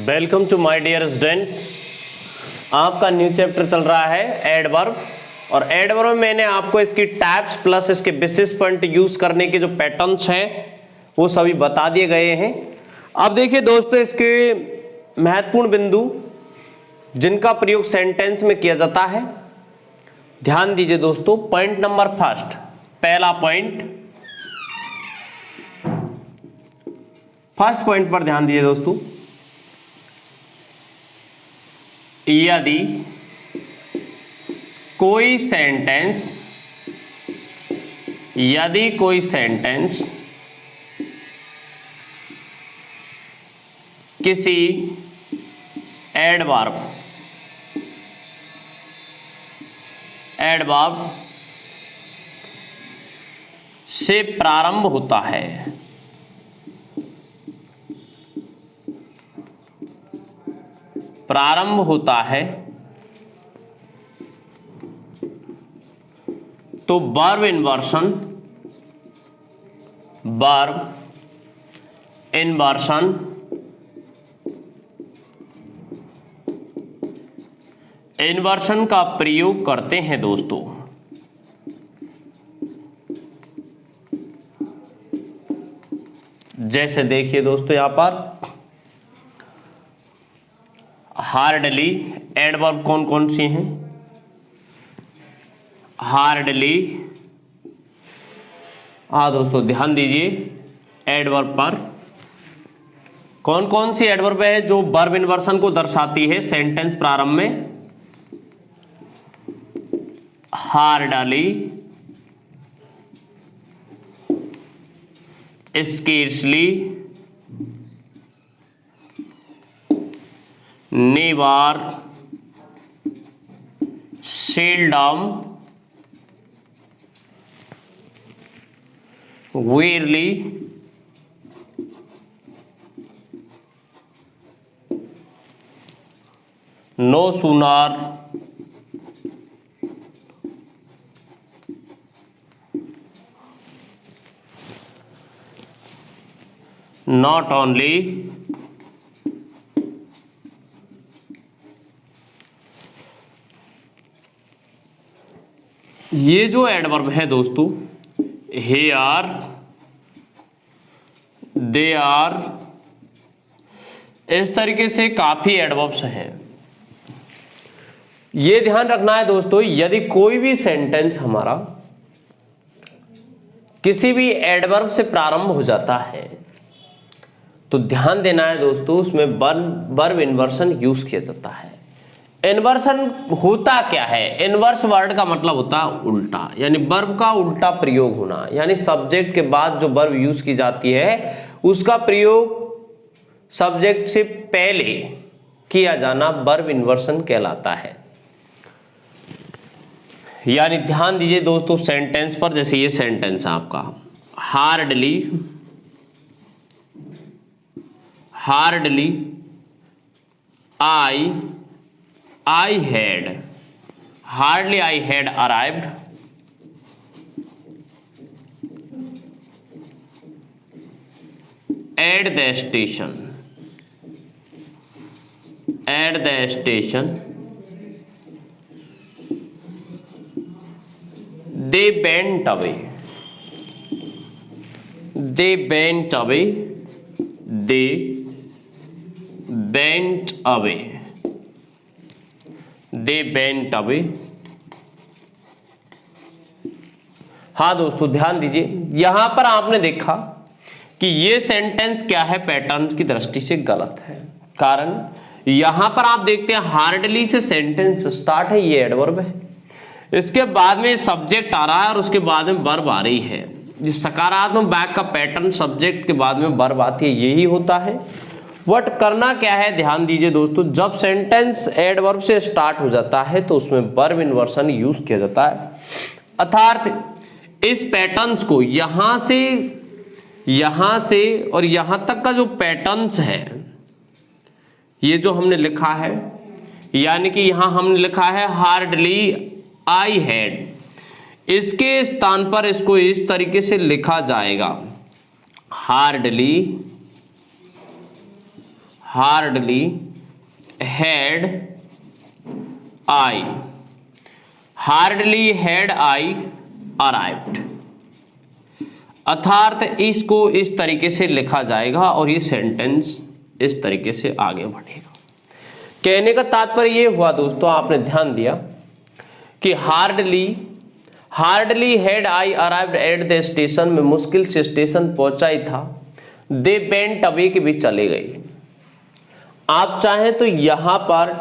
Welcome to my dear student. आपका new chapter चल रहा है एडवर्ब, और एडवर्ब में मैंने आपको इसकी टाइप्स प्लस इसके बेसिस पॉइंट यूज करने के जो पैटर्न्स हैं वो सभी बता दिए गए हैं। अब देखिए दोस्तों, इसके महत्वपूर्ण बिंदु जिनका प्रयोग सेंटेंस में किया जाता है, ध्यान दीजिए दोस्तों। पॉइंट नंबर फर्स्ट, पहला पॉइंट, फर्स्ट पॉइंट पर ध्यान दीजिए दोस्तों। यदि कोई सेंटेंस किसी एडवर्ब से प्रारंभ होता है, तो वर्ब इन्वर्शन का प्रयोग करते हैं दोस्तों। जैसे देखिए दोस्तों, यहां पर हार्डली एडवर्ब कौन कौन सी हैं? हार्डली, हाँ दोस्तों ध्यान दीजिए, एडवर्ब पर कौन कौन सी एडवर्ब है जो वर्ब इन्वर्सन को दर्शाती है सेंटेंस प्रारंभ में? Hardly, scarcely, never, seldom, rarely, no sooner, not only, ये जो एडवर्ब है दोस्तों, हेयर, दे आर, इस तरीके से काफी एडवर्ब्स हैं। ये ध्यान रखना है दोस्तों, यदि कोई भी सेंटेंस हमारा किसी भी एडवर्ब से प्रारंभ हो जाता है तो ध्यान देना है दोस्तों, उसमें वर्ब इन्वर्सन यूज किया जाता है। इन्वर्सन होता क्या है? इन्वर्स वर्ड का मतलब होता है उल्टा, यानी वर्ब का उल्टा प्रयोग होना, यानी सब्जेक्ट के बाद जो वर्ब यूज की जाती है उसका प्रयोग सब्जेक्ट से पहले किया जाना वर्ब इन्वर्सन कहलाता है। यानी ध्यान दीजिए दोस्तों सेंटेंस पर, जैसे ये सेंटेंस है आपका, hardly I had arrived at the station. They went away. हाँ दोस्तों ध्यान दीजिए, यहां पर आपने देखा कि ये सेंटेंस क्या है, पैटर्न की दृष्टि से गलत है। कारण यहां पर आप देखते हैं हार्डली से सेंटेंस स्टार्ट है, ये एडवर्ब है, इसके बाद में सब्जेक्ट आ रहा है और उसके बाद में वर्ब आ रही है। ये सकारात्मक वाक्य का पैटर्न सब्जेक्ट के बाद में वर्ब आती है, यही होता है। बट करना क्या है, ध्यान दीजिए दोस्तों, जब सेंटेंस एडवर्ब से स्टार्ट हो जाता है तो उसमें वर्ब इन्वर्सन यूज किया जाता है। अर्थात इस पैटर्न्स को यहां से और यहां तक का जो पैटर्न्स है, ये जो हमने लिखा है, यानी कि यहां हमने लिखा है हार्डली आई हैड, इसके स्थान पर इसको इस तरीके से लिखा जाएगा, hardly had I, hardly had I arrived। अर्थात इसको इस तरीके से लिखा जाएगा और ये सेंटेंस इस तरीके से आगे बढ़ेगा। कहने का तात्पर्य ये हुआ दोस्तों, आपने ध्यान दिया कि hardly had I arrived at the station, में मुश्किल से स्टेशन पहुंचा ही था। दे वेंट अवे, के भी चले गए। आप चाहें तो यहां पर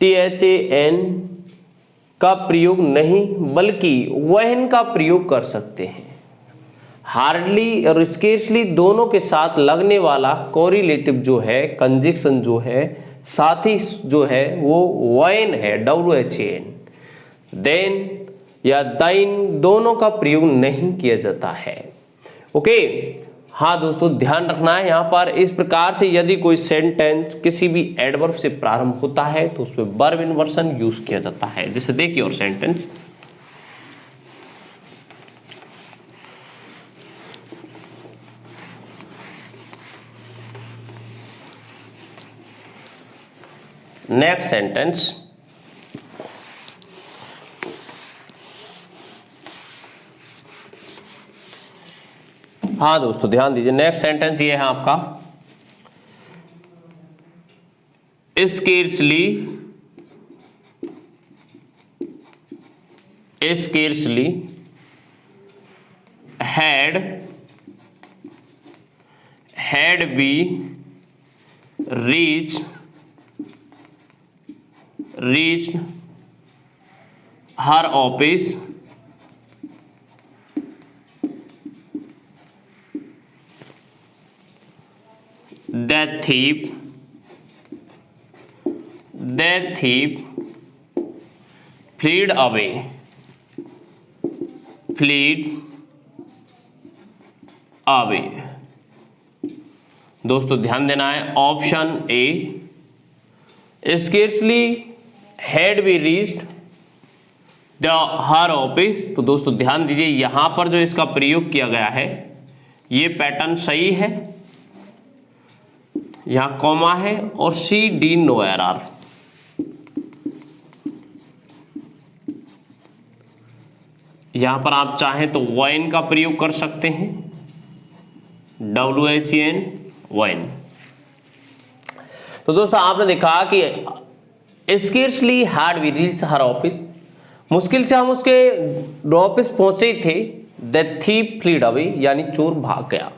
THAN का प्रयोग नहीं बल्कि वहन का प्रयोग कर सकते हैं। हार्डली और स्केर्सली दोनों के साथ लगने वाला कोरिलेटिव जो है, कंजक्शन जो है, साथी जो है वो वहन है, WHAN। देन या दाइन दोनों का प्रयोग नहीं किया जाता है। ओके, हाँ दोस्तों ध्यान रखना है यहाँ पर। इस प्रकार से यदि कोई सेंटेंस किसी भी एडवर्ब से प्रारंभ होता है तो उसमें वर्ब इन्वर्सन यूज किया जाता है। जैसे देखिए और सेंटेंस, नेक्स्ट सेंटेंस, हाँ दोस्तों ध्यान दीजिए, नेक्स्ट सेंटेंस ये है आपका, scarcely had we reached her office, the thief fled away, दोस्तों ध्यान देना है। Option A, scarcely had we reached her office. तो दोस्तों ध्यान दीजिए यहां पर जो इसका प्रयोग किया गया है ये पैटर्न सही है, यहां कॉमा है और CD नो एरर। यहां पर आप चाहें तो वाइन का प्रयोग कर सकते हैं, WHAN वाइन। तो दोस्तों आपने देखा कि scarcely had we reached her office, मुश्किल से हम उसके ऑफिस पहुंचे थे। द थीफ फ्लीड अवे, यानी चोर भाग गया।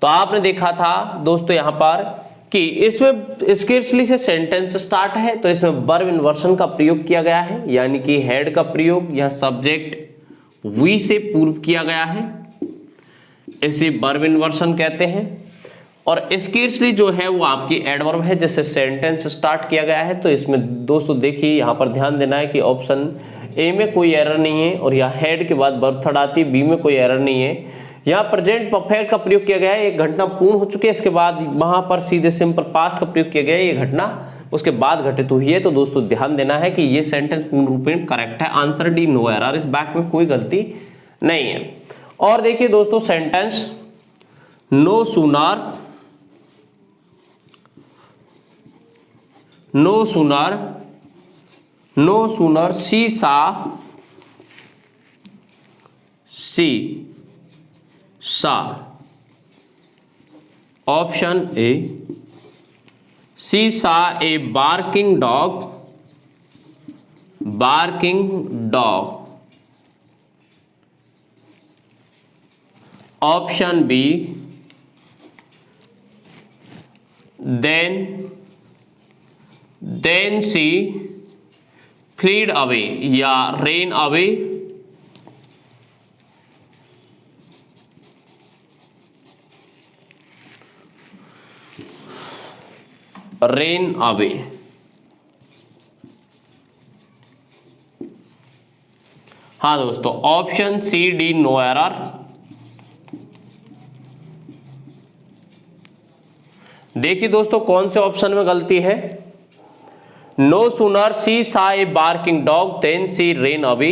तो आपने देखा था दोस्तों यहां पर कि इसमें स्केर्सली से सेंटेंस स्टार्ट है तो इसमें वर्ब इन्वर्सन का प्रयोग किया गया है, यानी कि हैड का प्रयोग यह सब्जेक्ट वी से पूर्व किया गया है, इसे वर्ब इन्वर्सन कहते हैं। और स्केर्सली जो है वो आपकी एडवर्ब है जिससे सेंटेंस स्टार्ट किया गया है। तो इसमें दोस्तों देखिए यहाँ पर ध्यान देना है कि ऑप्शन ए में कोई एरर नहीं है और यहाँ हेड के बाद वर्ब थर्ड आती है, बी में कोई एरर नहीं है। यहाँ प्रेजेंट परफेक्ट का प्रयोग किया गया है, एक घटना पूर्ण हो चुकी है, इसके बाद वहां पर सीधे सिंपल पास्ट का प्रयोग किया गया है, ये घटना उसके बाद घटित हुई है। तो दोस्तों ध्यान देना है कि ये सेंटेंस पूर्ण रूप में करेक्ट है। आंसर डी नो एरर, इस बैक में कोई गलती नहीं है। और देखिए दोस्तों sentence, no sooner she saw, option A, she saw a barking dog, option B, then she fled away या ran away, हाँ दोस्तों option C D no error. देखिए दोस्तों कौन से ऑप्शन में गलती है। नो सूनर सी सा a barking dog then C rain away,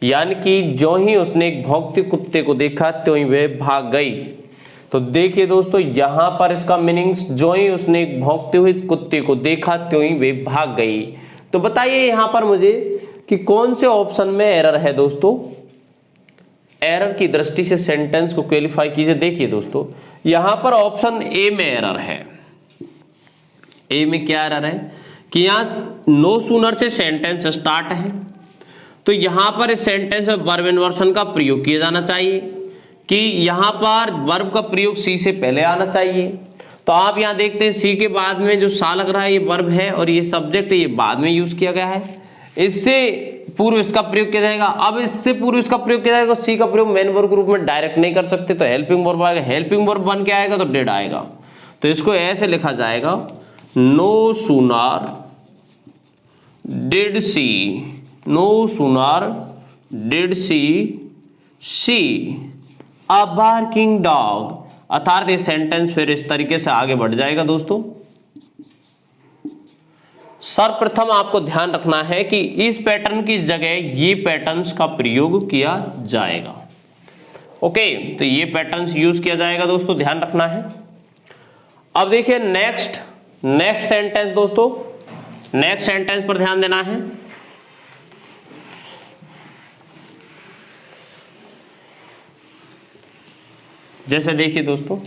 यानी कि जो ही उसने एक भौंकते कुत्ते को देखा तो ही वह भाग गई। तो देखिए दोस्तों यहां पर इसका मीनिंग्स, जो ही उसने एक भौंकते हुए कुत्ते को देखा त्यों ही वे भाग गई। तो बताइए यहां पर मुझे कि कौन से ऑप्शन में एरर है दोस्तों। एरर की दृष्टि से सेंटेंस को क्वेलिफाई कीजिए। देखिए दोस्तों यहां पर ऑप्शन ए में एरर है। ए में क्या एरर है कि यहां नो सूनर से सेंटेंस स्टार्ट है, तो यहां पर इस सेंटेंस में वर्ब इन्वर्सन का प्रयोग किया जाना चाहिए कि यहां पर वर्ब का प्रयोग सी से पहले आना चाहिए। तो आप यहां देखते हैं सी के बाद में जो सा लग रहा है ये वर्ब है और ये सब्जेक्ट ये बाद में यूज किया गया है। इससे पूर्व इसका प्रयोग किया जाएगा। अब इससे पूर्व इसका प्रयोग किया जाएगा, सी का प्रयोग मेन वर्ब के रूप में डायरेक्ट नहीं कर सकते, तो हेल्पिंग वर्ब आएगा। हेल्पिंग वर्ब बन के आएगा तो डिड आएगा। तो इसको ऐसे लिखा जाएगा, no sooner did see, no sooner did see a barking dog. अर्थात ये सेंटेंस फिर इस तरीके से आगे बढ़ जाएगा दोस्तों। सर्वप्रथम आपको ध्यान रखना है कि इस पैटर्न की जगह ये पैटर्न्स का प्रयोग किया जाएगा। ओके, तो ये पैटर्न्स यूज किया जाएगा दोस्तों, ध्यान रखना है। अब देखिए नेक्स्ट सेंटेंस दोस्तों, नेक्स्ट सेंटेंस पर ध्यान देना है। जैसे देखिए दोस्तों,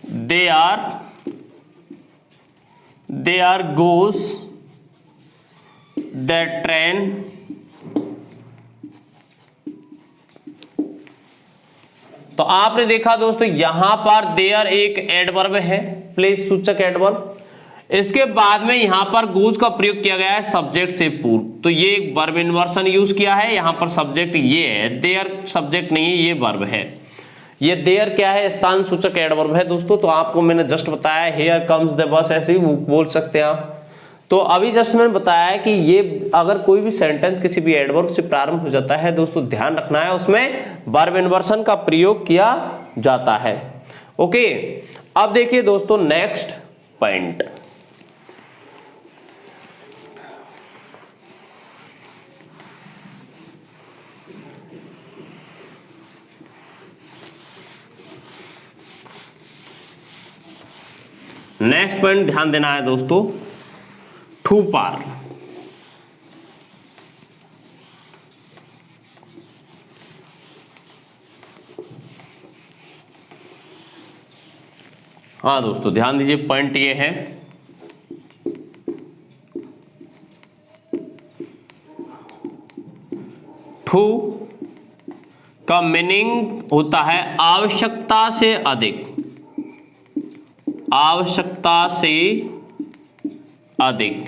दे आर गोes दैट ट्रेन तो आपने देखा दोस्तों यहां पर देयर एक एडवर्ब है, प्लेस सूचक एडवर्ब। इसके बाद में यहां पर गोज का प्रयोग किया गया है सब्जेक्ट से पूर्व, तो ये एक वर्ब इन्वर्सन यूज किया है। यहां पर सब्जेक्ट ये है, देयर सब्जेक्ट नहीं है, ये वर्ब है। ये देयर क्या है, स्थान सूचक एडवर्ब है दोस्तों। तो आपको मैंने जस्ट बताया हियर कम्स द बस, ऐसे भी बोल सकते हैं आप। तो अभी जस्ट मैंने बताया है कि ये अगर कोई भी सेंटेंस किसी भी एडवर्ब से प्रारंभ हो जाता है दोस्तों, ध्यान रखना है उसमें वर्ब इन्वर्सन का प्रयोग किया जाता है। ओके, अब देखिए दोस्तों नेक्स्ट पॉइंट। नेक्स्ट पॉइंट ध्यान देना है दोस्तों, टू पार। हाँ दोस्तों ध्यान दीजिए, पॉइंट ये है टू का मीनिंग होता है आवश्यकता से अधिक, आवश्यकता से अधिक,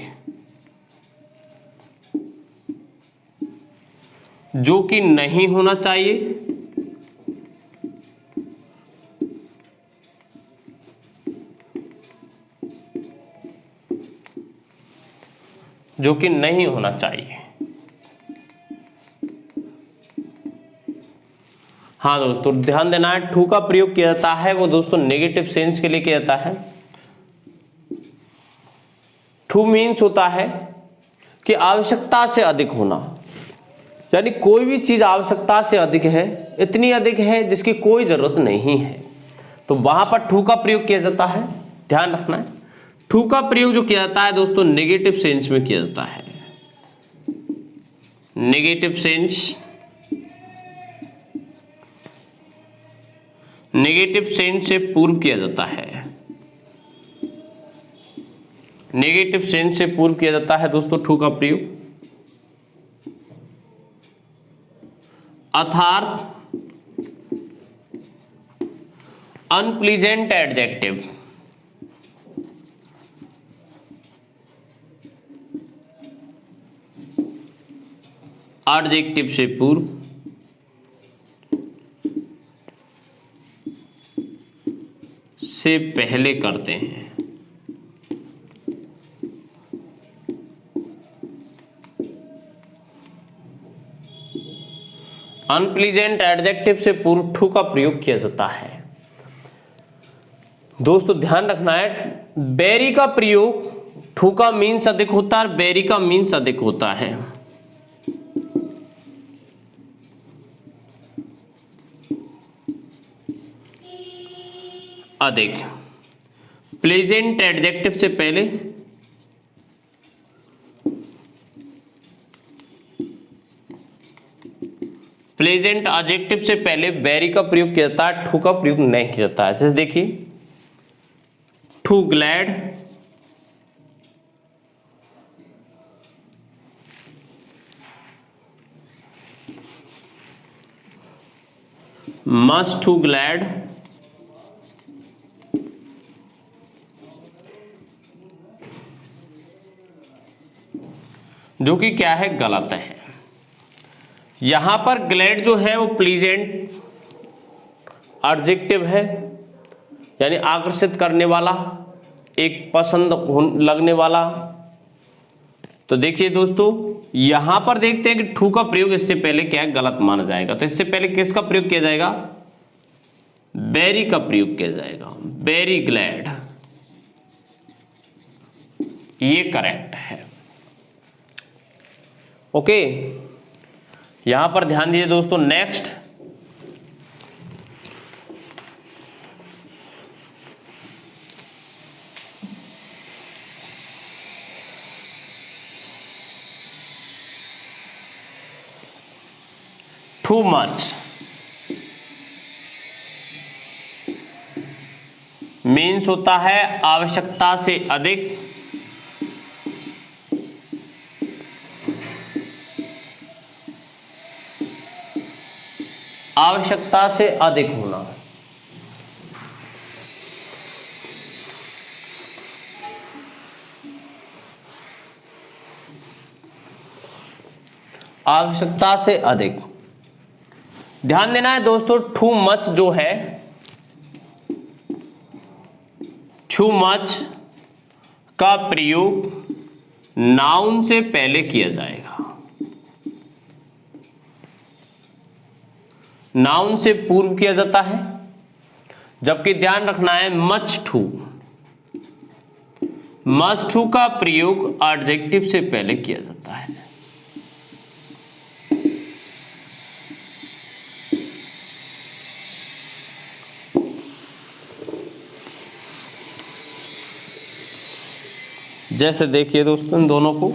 जो कि नहीं होना चाहिए, जो कि नहीं होना चाहिए। हाँ दोस्तों ध्यान देना है, टू का प्रयोग किया जाता है वो दोस्तों नेगेटिव सेंस के लिए किया जाता है। टू मीन्स होता है कि आवश्यकता से अधिक होना, यानी कोई भी चीज आवश्यकता से अधिक है, इतनी अधिक है जिसकी कोई जरूरत नहीं है, तो वहां पर टू का प्रयोग किया जाता है। ध्यान रखना है, टू का प्रयोग जो किया जाता है दोस्तों नेगेटिव सेंस में किया जाता है। नेगेटिव सेंस, नेगेटिव सेंस से पूर्व किया जाता है। नेगेटिव सेंस से पूर्व किया जाता है दोस्तों टू का प्रयोग, अर्थात अनप्लीजेंट एडजेक्टिव, एडजेक्टिव से पूर्व से पहले करते हैं। अनप्लीजेंट एडजेक्टिव से पूर्व टू का प्रयोग किया जाता है। दोस्तों ध्यान रखना है, वेरी का प्रयोग टू का मीन्स अधिक होता है और वेरी का मीन्स अधिक होता है। अधिक। प्लेजेंट एडजेक्टिव से पहले प्लेजेंट एडजेक्टिव से पहले वेरी का प्रयोग किया जाता है, टू का प्रयोग नहीं किया जाता है। जैसे देखिए too glad, much too glad, जो कि क्या है, गलत है। यहां पर ग्लैड जो है वो प्लीजेंट एडजेक्टिव है, यानी आकर्षित करने वाला, एक पसंद लगने वाला। तो देखिए दोस्तों यहां पर देखते हैं कि टू का प्रयोग इससे पहले क्या है, गलत माना जाएगा। तो इससे पहले किसका प्रयोग किया जाएगा, वेरी का प्रयोग किया जाएगा, वेरी ग्लैड, ये करेक्ट है। ओके, यहां पर ध्यान दीजिए दोस्तों। नेक्स्ट, टू मच मीन्स होता है आवश्यकता से अधिक, आवश्यकता से अधिक होना। आवश्यकता से अधिक। ध्यान देना है दोस्तों, टू मच जो है, टू मच का प्रयोग नाउन से पहले किया जाएगा, नाउन से पूर्व किया जाता है। जबकि ध्यान रखना है मच टू, मच टू का प्रयोग एडजेक्टिव से पहले किया जाता है। जैसे देखिए दोस्तों इन दोनों को,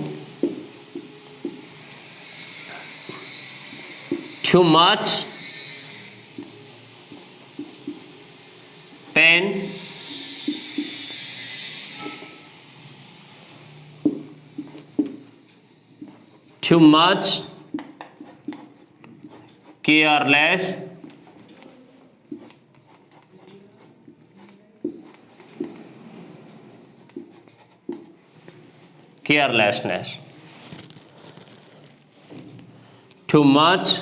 too much pain, too much careless, carelessness, too much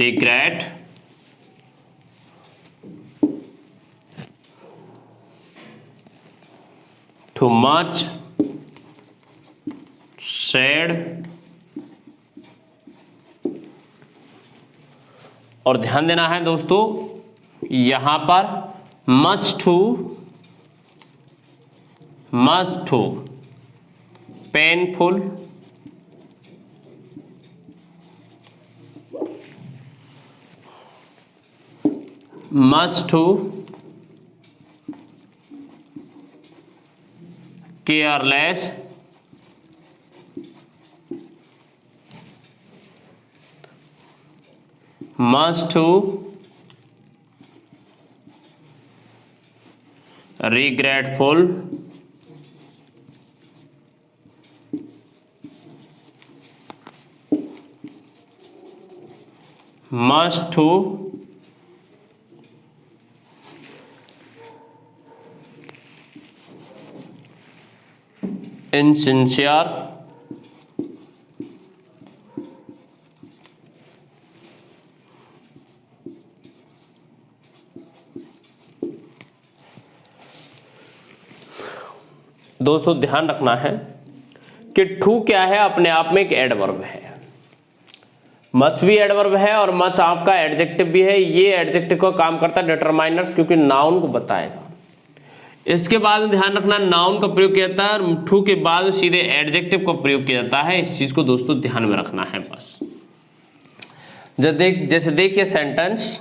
regret, too much sad। और ध्यान देना है दोस्तों यहां पर much too painful, much too careless, much too regretful, must to insincere, दोस्तों ध्यान रखना है कि टू क्या है, अपने आप में एक एडवर्ब है, मच भी एडवर्ब है और मच आपका एडजेक्टिव भी है। ये एडजेक्टिव का काम करता है डिटरमाइनर्स, क्योंकि नाउन को बताएगा। इसके बाद ध्यान रखना नाउन का प्रयोग किया जाता है और टू के बाद सीधे एडजेक्टिव का प्रयोग किया जाता है। इस चीज को दोस्तों ध्यान में रखना है बस। जैसे देखिए sentence,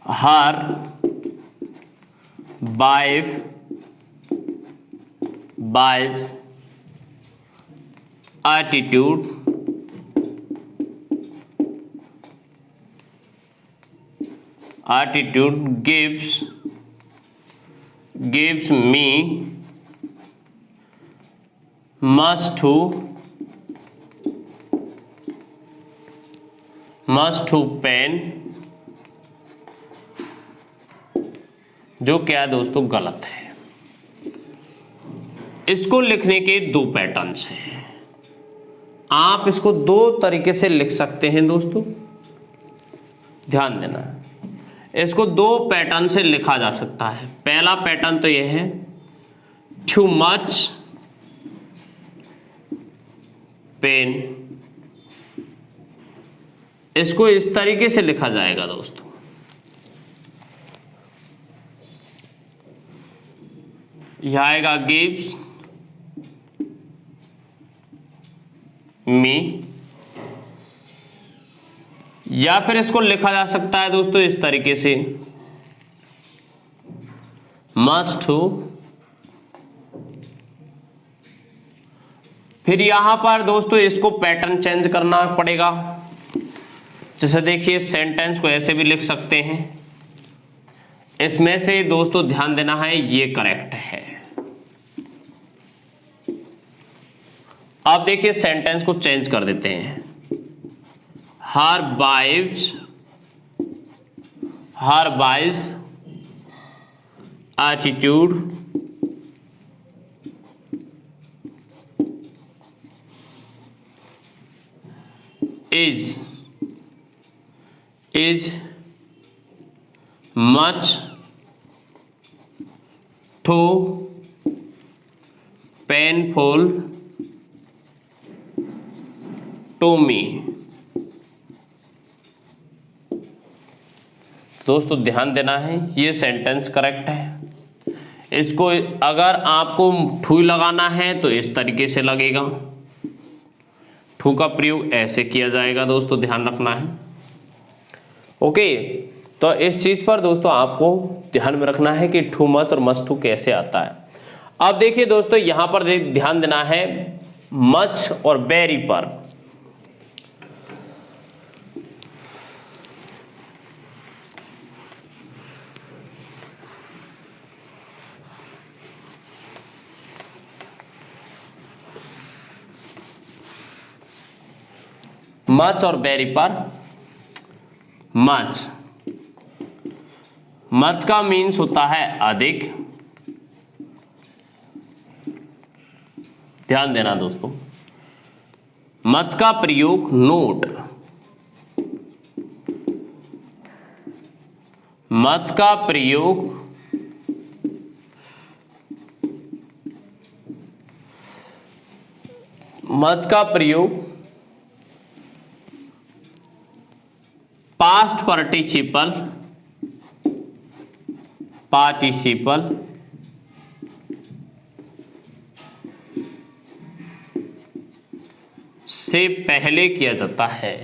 her wives attitude gives me must to pain, जो क्या है दोस्तों गलत है। इसको लिखने के दो पैटर्न्स हैं, आप इसको दो तरीके से लिख सकते हैं दोस्तों, ध्यान देना। इसको दो पैटर्न से लिखा जा सकता है। पहला पैटर्न तो यह है टू मच पेन, इसको इस तरीके से लिखा जाएगा दोस्तों, यह आएगा गिव्स मी, या फिर इसको लिखा जा सकता है दोस्तों इस तरीके से मस्ट टू। फिर यहां पर दोस्तों इसको पैटर्न चेंज करना पड़ेगा। जैसे देखिए सेंटेंस को ऐसे भी लिख सकते हैं, इसमें से दोस्तों ध्यान देना है ये करेक्ट है। आप देखिए सेंटेंस को चेंज कर देते हैं, हर wife's attitude is much too painful to me। दोस्तों ध्यान देना है ये सेंटेंस करेक्ट है। इसको अगर आपको टू लगाना है तो इस तरीके से लगेगा, टू का प्रयोग ऐसे किया जाएगा दोस्तों, ध्यान रखना है। ओके, तो इस चीज पर दोस्तों आपको ध्यान में रखना है कि टू मच और मस्ट टू कैसे आता है। अब देखिए दोस्तों यहां पर ध्यान देना है मच और वेरी पर। मच और वेरी पर, मच का मीन्स होता है अधिक, ध्यान देना दोस्तों। मच का प्रयोग नोट, मच का प्रयोग पास्ट पार्टिसिपल से पहले किया जाता है,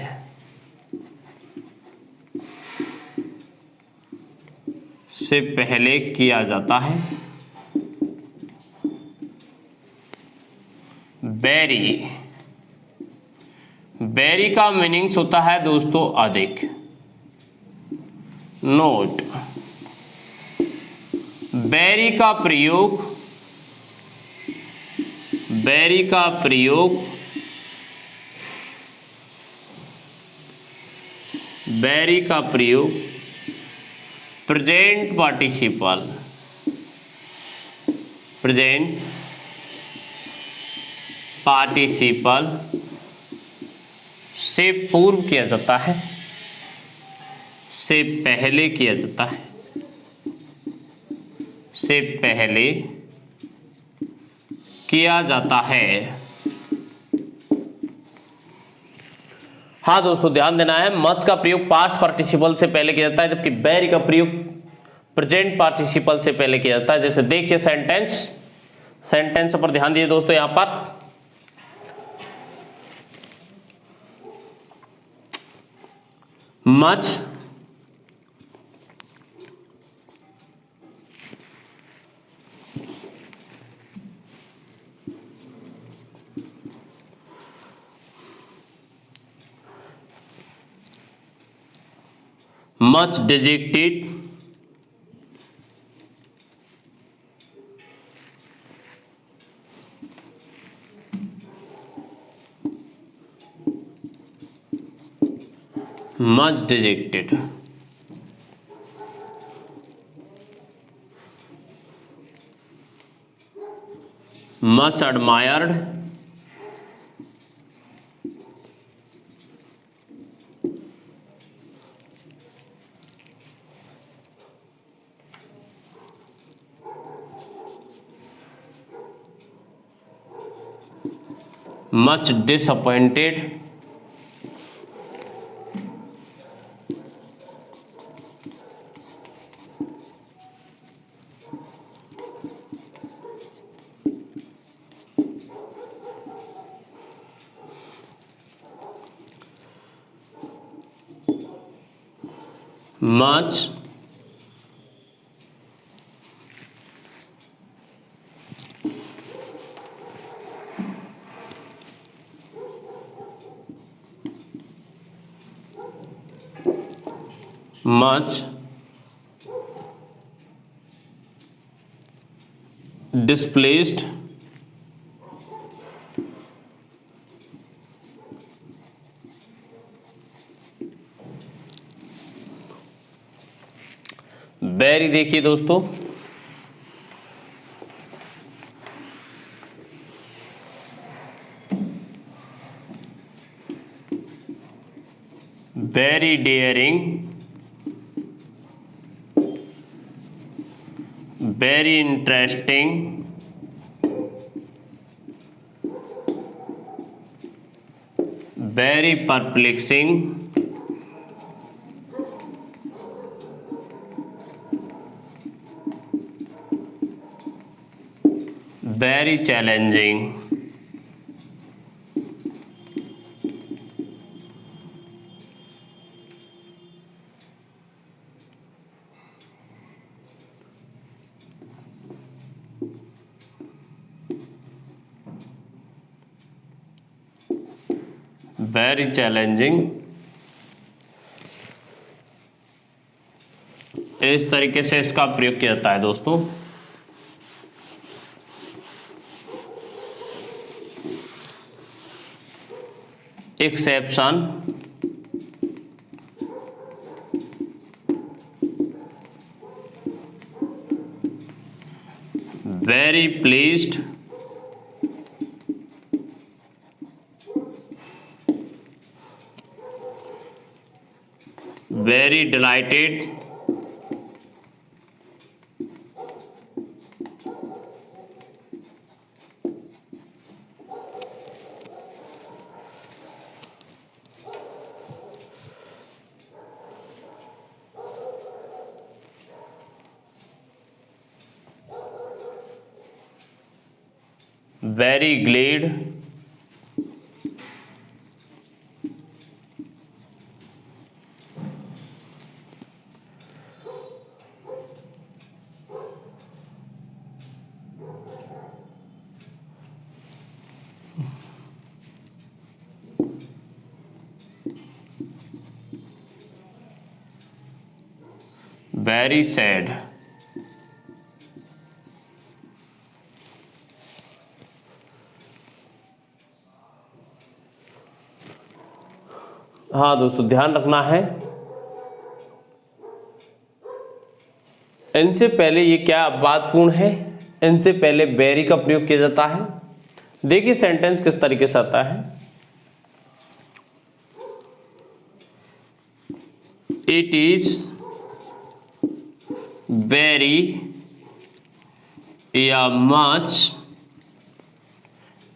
से पहले किया जाता है। वेरी का मीनिंग्स होता है दोस्तों अधिक, नोट। वेरी का प्रयोग प्रेजेंट पार्टिसिपल प्रेजेंट पार्टिसिपल से पूर्व किया जाता है, से पहले किया जाता है, से पहले किया जाता है। हाँ दोस्तों ध्यान देना है, मच का प्रयोग पास्ट पार्टिसिपल से पहले किया जाता है, जबकि वेरी का प्रयोग प्रेजेंट पार्टिसिपल से पहले किया जाता है। जैसे देखिए सेंटेंस पर ध्यान दीजिए दोस्तों, यहां पर much dejected much dejected, much admired, much disappointed, much displaced, very देखिए दोस्तों, very dairying, very interesting, very perplexing, very challenging, very challenging, इस तरीके से इसका प्रयोग किया जाता है दोस्तों। Exception, very pleased, very delighted, very glad, very sad, हाँ दोस्तों ध्यान रखना है, इनसे पहले ये क्या अपवादपूर्ण है, इनसे पहले वेरी का प्रयोग किया जाता है। देखिए सेंटेंस किस तरीके से आता है, इट इज वेरी या मच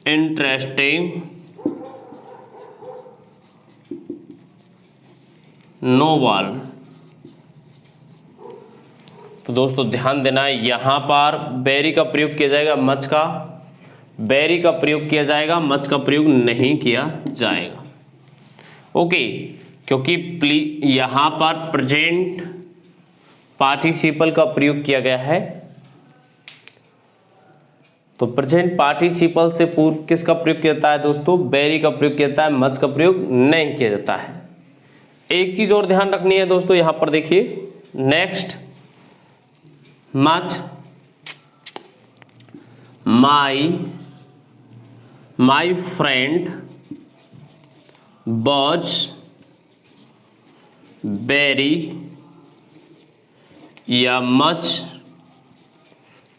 इंटरेस्टिंग नोवेल। तो दोस्तों ध्यान देना है, यहां पर वेरी का प्रयोग किया जाएगा, मच का वेरी का प्रयोग किया जाएगा, मच का प्रयोग नहीं किया जाएगा। ओके, क्योंकि यहां पर प्रेजेंट पार्टिसिपल का प्रयोग किया गया है। तो प्रेजेंट पार्टिसिपल से पूर्व किसका प्रयोग किया जाता है दोस्तों, वेरी का प्रयोग किया जाता है, मच का प्रयोग नहीं किया जाता है। एक चीज और ध्यान रखनी है दोस्तों, यहां पर देखिए next, much my friend was very या मच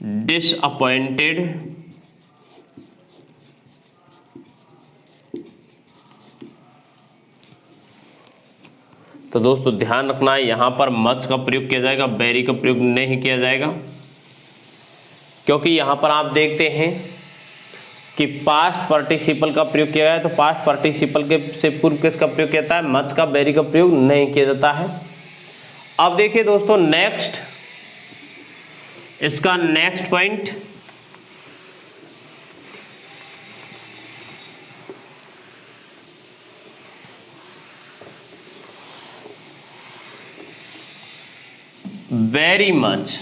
डिसअपॉइंटेड तो दोस्तों ध्यान रखना है, यहां पर मच का प्रयोग किया जाएगा, वेरी का प्रयोग नहीं किया जाएगा, क्योंकि यहां पर आप देखते हैं कि पास्ट पार्टिसिपल का प्रयोग किया गया है। तो पास्ट पार्टिसिपल के से पूर्व किसका प्रयोग किया जाता है, मच का, वेरी का प्रयोग नहीं किया जाता है। अब देखिए दोस्तों नेक्स्ट, इसका next point, very much,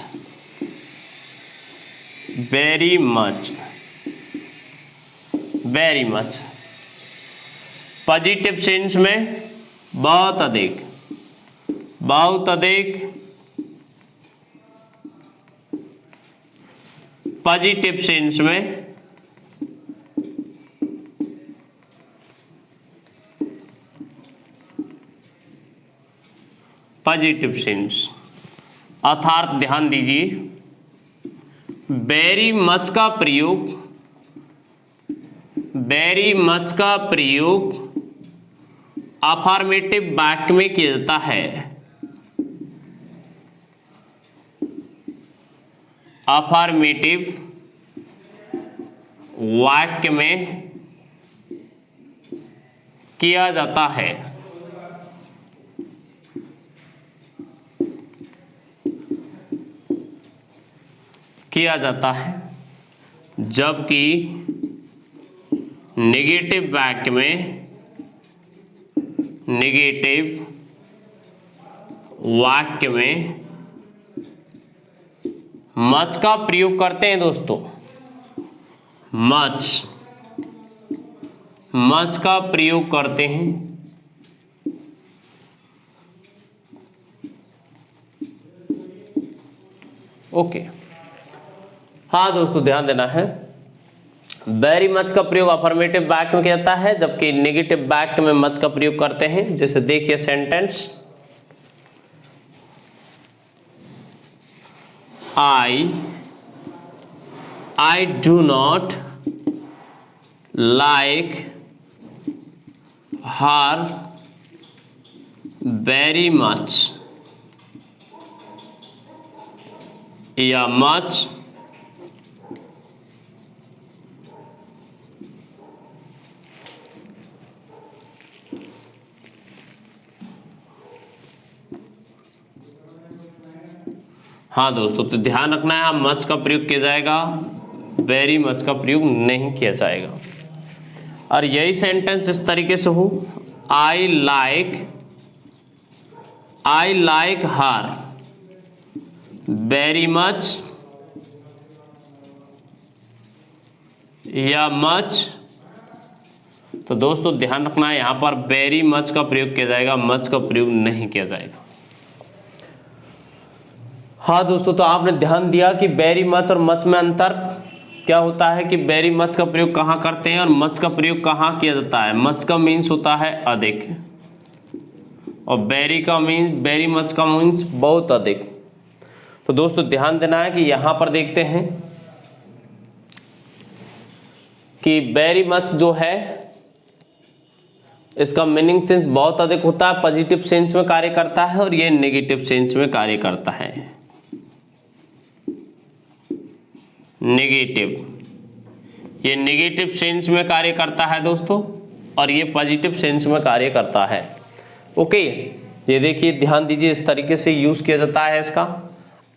very much, very much positive sense में बहुत अधिक, बहुत अधिक, पॉजिटिव सेंस में पॉजिटिव सेंस, अर्थात ध्यान दीजिए, वेरी मच का प्रयोग, वेरी मच का प्रयोग अफर्मेटिव वाक्य में किया जाता है, अफर्मेटिव वाक्य में किया जाता है। किया जाता है, जबकि नेगेटिव वाक्य में, नेगेटिव वाक्य में मच का प्रयोग करते हैं दोस्तों, मच, मच का प्रयोग करते हैं। ओके, हाँ दोस्तों ध्यान देना है, वेरी मच का प्रयोग अफर्मेटिव वाक्य में किया जाता है, जबकि नेगेटिव वाक्य में मच का प्रयोग करते हैं। जैसे देखिए sentence, I do not like her very much या much हाँ दोस्तों, तो ध्यान रखना है, मच का प्रयोग किया जाएगा, वेरी मच का प्रयोग नहीं किया जाएगा। और यही सेंटेंस इस तरीके से हो, I like her very much या मच। तो दोस्तों ध्यान रखना है, यहां पर वेरी मच का प्रयोग किया जाएगा, मच का प्रयोग नहीं किया जाएगा। हाँ दोस्तों, तो आपने ध्यान दिया कि वेरी मच और मच में अंतर क्या होता है, कि वेरी मच का प्रयोग कहाँ करते हैं और मच का प्रयोग कहाँ किया जाता है। मच का मीन्स होता है अधिक और वेरी मच का मीन्स बहुत अधिक। तो दोस्तों ध्यान देना है कि यहाँ पर देखते हैं कि वेरी मच जो है इसका मीनिंग सेंस बहुत अधिक होता है, पॉजिटिव सेंस में कार्य करता है, और ये नेगेटिव सेंस में कार्य करता है। नेगेटिव, ये नेगेटिव सेंस में कार्य करता है दोस्तों, और ये पॉजिटिव सेंस में कार्य करता है। ओके, ये देखिए ध्यान दीजिए, इस तरीके से यूज किया जाता है इसका।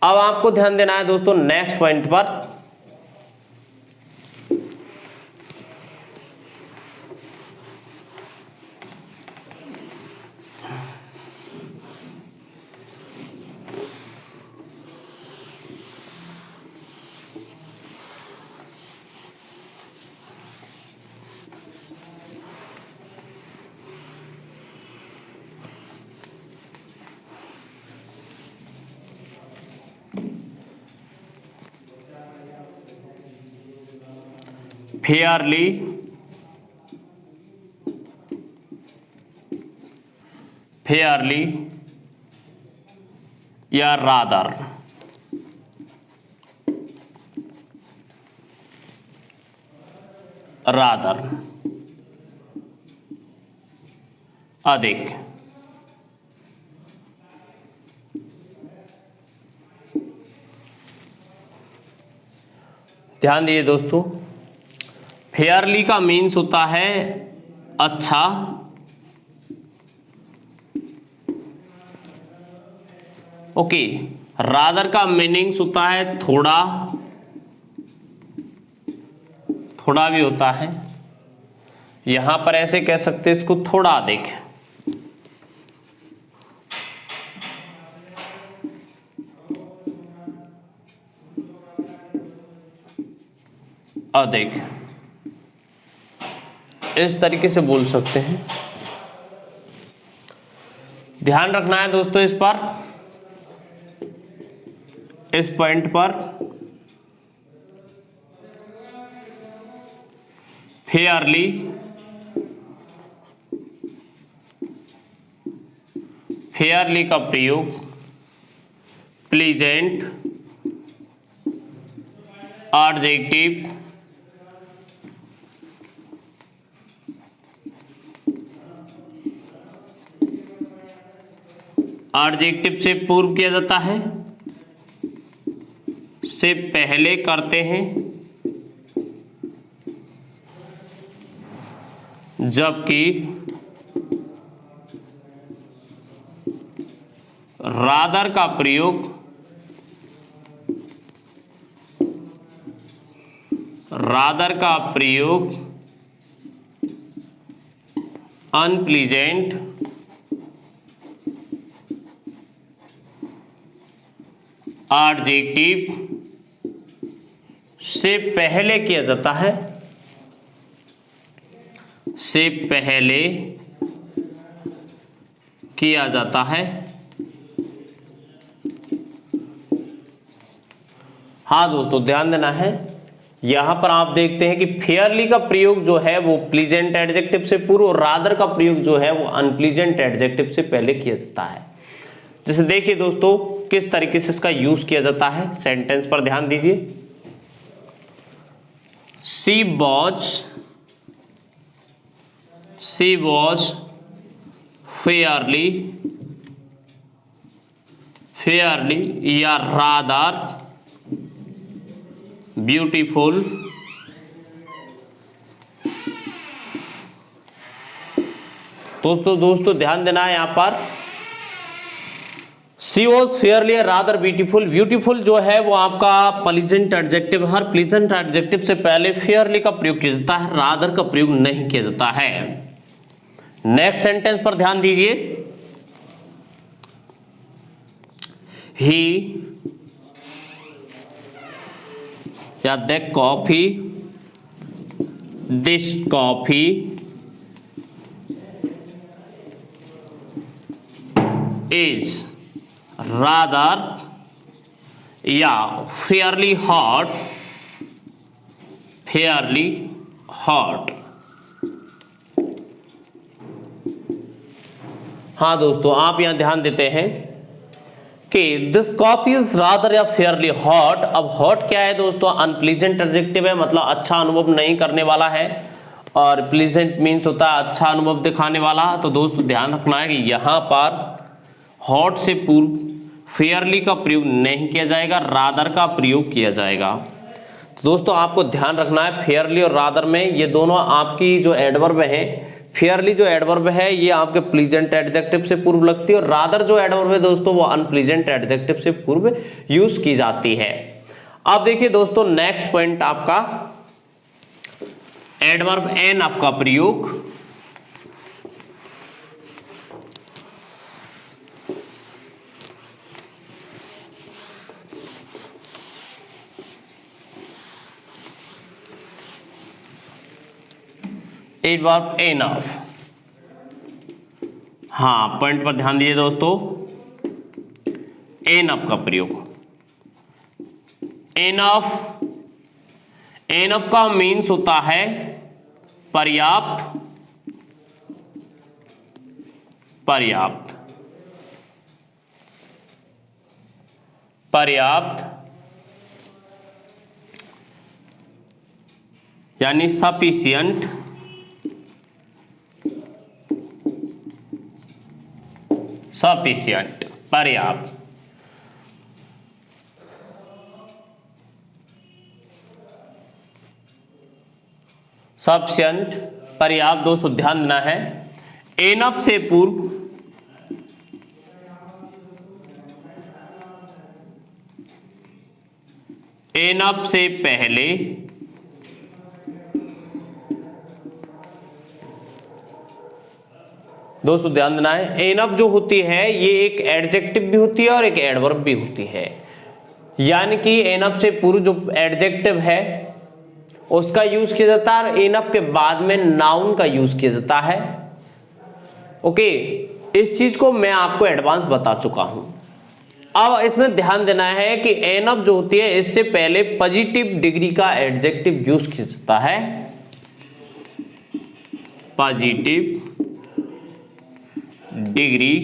अब आपको ध्यान देना है दोस्तों नेक्स्ट पॉइंट पर। फेयरली, फेयरली या रादर, रादर अधिक। ध्यान दीजिए दोस्तों, फेयरली का मीन्स होता है अच्छा, ओके। रादर का मीनिंग्स होता है थोड़ा, थोड़ा भी होता है, यहां पर ऐसे कह सकते हैं इसको थोड़ा अधिक। अधिक इस तरीके से बोल सकते हैं। ध्यान रखना है दोस्तों इस पर, इस पॉइंट पर। फेयरली, फेयरली का प्रयोग प्लीजेंट एडजेक्टिव एडजेक्टिव से पूर्व किया जाता है, से पहले करते हैं, जबकि रादर का प्रयोग अनप्लीजेंट एडजेक्टिव से पहले किया जाता है, से पहले किया जाता है। हाँ दोस्तों ध्यान देना है, यहां पर आप देखते हैं कि फेयरली का प्रयोग जो है वो प्लीजेंट एडजेक्टिव से पूर्व, और रादर का प्रयोग जो है वो अनप्लीजेंट एडजेक्टिव से पहले किया जाता है। जैसे देखिए दोस्तों किस तरीके से इसका यूज किया जाता है, सेंटेंस पर ध्यान दीजिए। शी वॉज फेयरली या रादर ब्यूटीफुल दोस्तों ध्यान देना है यहां पर। She was Fairlie rather beautiful. Beautiful जो है वो आपका प्लीजेंट एडजेक्टिव, हर प्लीजेंट एडजेक्टिव से पहले फेयरली का प्रयोग किया जाता है, रादर का प्रयोग नहीं किया जाता है। नेक्स्ट सेंटेंस पर ध्यान दीजिए। ही या the coffee, this coffee is rather या फेयरली हॉट, फेयरली हॉट। हाँ दोस्तों आप यहां ध्यान देते हैं कि दिस कॉफी इज रादर या फेयरली हॉट। अब हॉट क्या है दोस्तों, अनप्लीजेंट एडजेक्टिव है, मतलब अच्छा अनुभव नहीं करने वाला है, और प्लीजेंट मीन्स होता है अच्छा अनुभव दिखाने वाला। तो दोस्तों ध्यान रखना है कि यहाँ पर हॉट से पूर्व फेयरली का प्रयोग नहीं किया जाएगा, रादर का प्रयोग किया जाएगा। तो दोस्तों आपको ध्यान रखना है फेयरली और रादर में ये दोनों आपकी जो एडवर्ब है, फेयरली जो एडवर्ब है ये आपके प्लीजेंट एडजेक्टिव से पूर्व लगती है, और रादर जो एडवर्ब है दोस्तों वो अनप्लीजेंट एडजेक्टिव से पूर्व यूज की जाती है। अब देखिए दोस्तों नेक्स्ट पॉइंट आपका एडवर्ब एन आपका प्रयोग। एडवर्ब एनफ, हाँ पॉइंट पर ध्यान दीजिए दोस्तों, एनफ का प्रयोग। एनफ, एनफ का मीन्स होता है पर्याप्त, पर्याप्त, पर्याप्त यानी सफिशिएंट, सफिशिएंट पर्याप्त। सफिशिएंट पर्याप्त दोस्तों ध्यान देना है, एनफ से पूर्व एनफ से पहले दोस्तों ध्यान देना है, एनफ जो होती है ये एक एडजेक्टिव भी होती है और एक एडवर्ब भी होती है। यानी कि एनफ से पूर्व जो एडजेक्टिव है उसका यूज किया जाता है और एनफ के बाद में नाउन का यूज किया जाता है। ओके, इस चीज को मैं आपको एडवांस बता चुका हूं। अब इसमें ध्यान देना है कि एनफ जो होती है इससे पहले पॉजिटिव डिग्री का एडजेक्टिव यूज किया जाता है, positive degree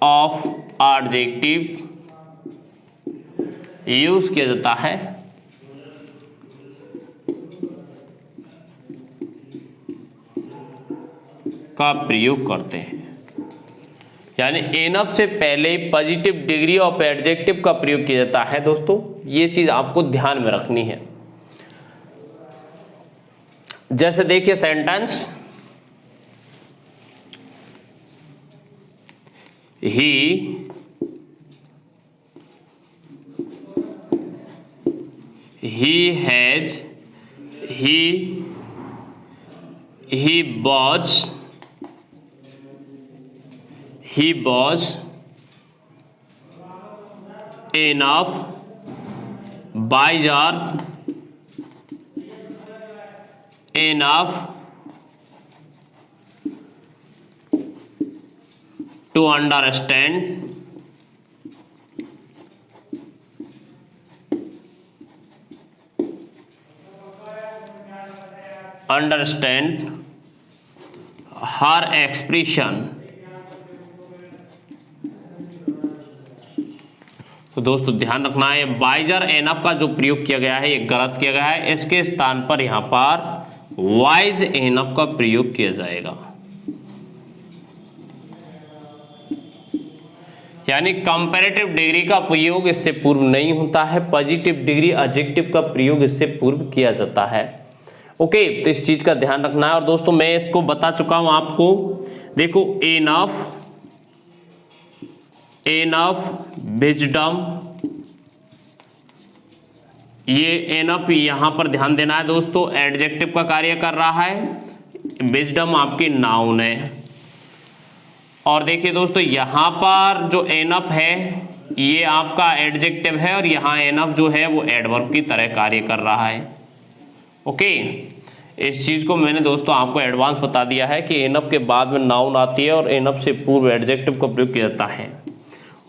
of adjective use किया जाता है, का प्रयोग करते हैं। यानी एनफ से पहले पॉजिटिव डिग्री ऑफ एडजेक्टिव का प्रयोग किया जाता है दोस्तों, ये चीज आपको ध्यान में रखनी है। जैसे देखिए sentence, he has, he was enough wiser enough to understand her expression। तो दोस्तों ध्यान रखना है वाइजर एनफ का जो प्रयोग किया गया है ये गलत किया गया है, इसके स्थान पर यहां पर वाइज एनफ का प्रयोग किया जाएगा। यानी कंपैरेटिव डिग्री का प्रयोग इससे पूर्व नहीं होता है, पॉजिटिव डिग्री एडजेक्टिव का प्रयोग इससे पूर्व किया जाता है। ओके, तो इस चीज का ध्यान रखना है। और दोस्तों मैं इसको बता चुका हूं आपको, देखो एनफ, एनफ विजडम, ये एनफ यहां पर ध्यान देना है दोस्तों, एडजेक्टिव का कार्य कर रहा है, विजडम आपकी नाउन है। और देखिए दोस्तों यहां पर जो एनफ है ये आपका एडजेक्टिव है और यहां एनफ जो है वो एडवर्ब की तरह कार्य कर रहा है। ओके, इस चीज को मैंने दोस्तों आपको एडवांस बता दिया है कि एनफ के बाद में नाउन आती है और एनफ से पूर्व एडजेक्टिव का प्रयोग किया जाता है,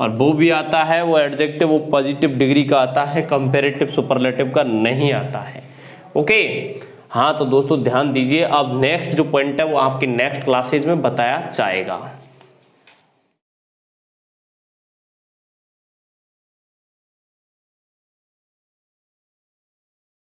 और वो भी आता है वो एडजेक्टिव वो पॉजिटिव डिग्री का आता है, कंपैरेटिव सुपरलेटिव का नहीं आता है। ओके, हाँ तो दोस्तों ध्यान दीजिए, अब नेक्स्ट जो पॉइंट है वो आपके नेक्स्ट क्लासेज में बताया जाएगा।